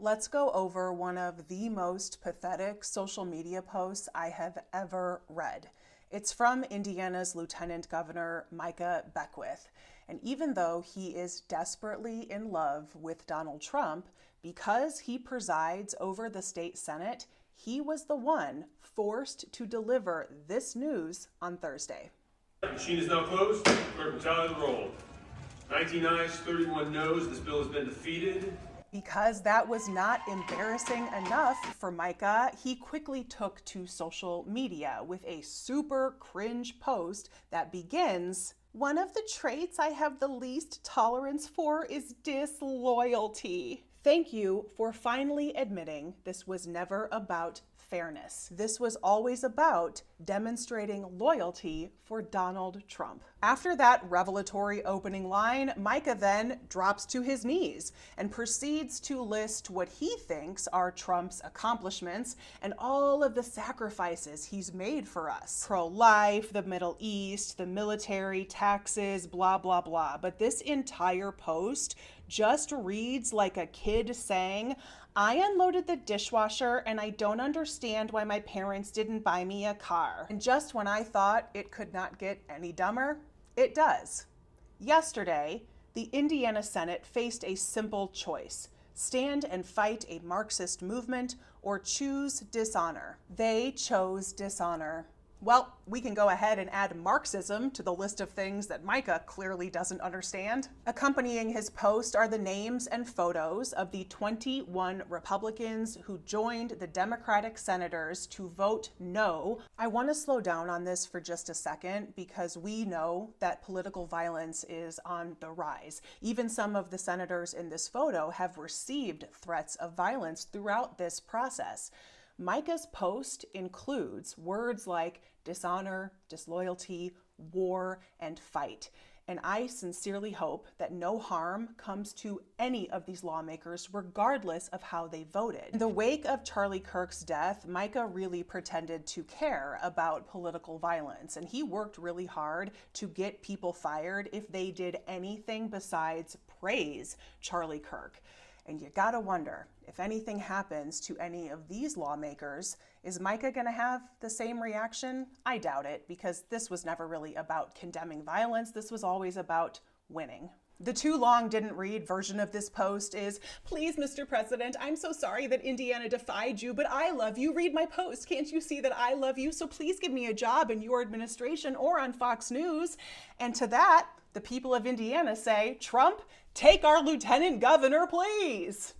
let's go over one of the most pathetic social media posts I have ever read. It's from Indiana's Lieutenant Governor Micah Beckwith. And even though he is desperately in love with Donald Trump, because he presides over the state Senate, he was the one forced to deliver this news on Thursday. Machine is now closed. Clerk will tally the roll. 19 ayes, 31 noes. This bill has been defeated. Because that was not embarrassing enough for Micah, he quickly took to social media with a super cringe post that begins, "One of the traits I have the least tolerance for is disloyalty. Thank you for finally admitting this was never about fairness. This was always about demonstrating loyalty for Donald Trump." After that revelatory opening line, Micah then drops to his knees and proceeds to list what he thinks are Trump's accomplishments and all of the sacrifices he's made for us. Pro-life, the Middle East, the military, taxes, blah, blah, blah. But this entire post just reads like a kid saying, "I unloaded the dishwasher and I don't understand why my parents didn't buy me a car." And just when I thought it could not get any dumber, it does. Yesterday, the Indiana Senate faced a simple choice: stand and fight a Marxist movement or choose dishonor. They chose dishonor. Well, we can go ahead and add Marxism to the list of things that Micah clearly doesn't understand. Accompanying his post are the names and photos of the 21 Republicans who joined the Democratic senators to vote no. I want to slow down on this for just a second because we know that political violence is on the rise. Even some of the senators in this photo have received threats of violence throughout this process. Micah's post includes words like dishonor, disloyalty, war, and fight. And I sincerely hope that no harm comes to any of these lawmakers, regardless of how they voted. In the wake of Charlie Kirk's death, Micah really pretended to care about political violence, and he worked really hard to get people fired if they did anything besides praise Charlie Kirk. And you gotta wonder, if anything happens to any of these lawmakers, is Micah gonna have the same reaction? I doubt it, because this was never really about condemning violence. This was always about winning. The too long didn't read version of this post is, "Please, Mr. President, I'm so sorry that Indiana defied you, but I love you. Read my post. Can't you see that I love you? So please give me a job in your administration or on Fox News." And to that, the people of Indiana say, "Trump, take our lieutenant governor, please."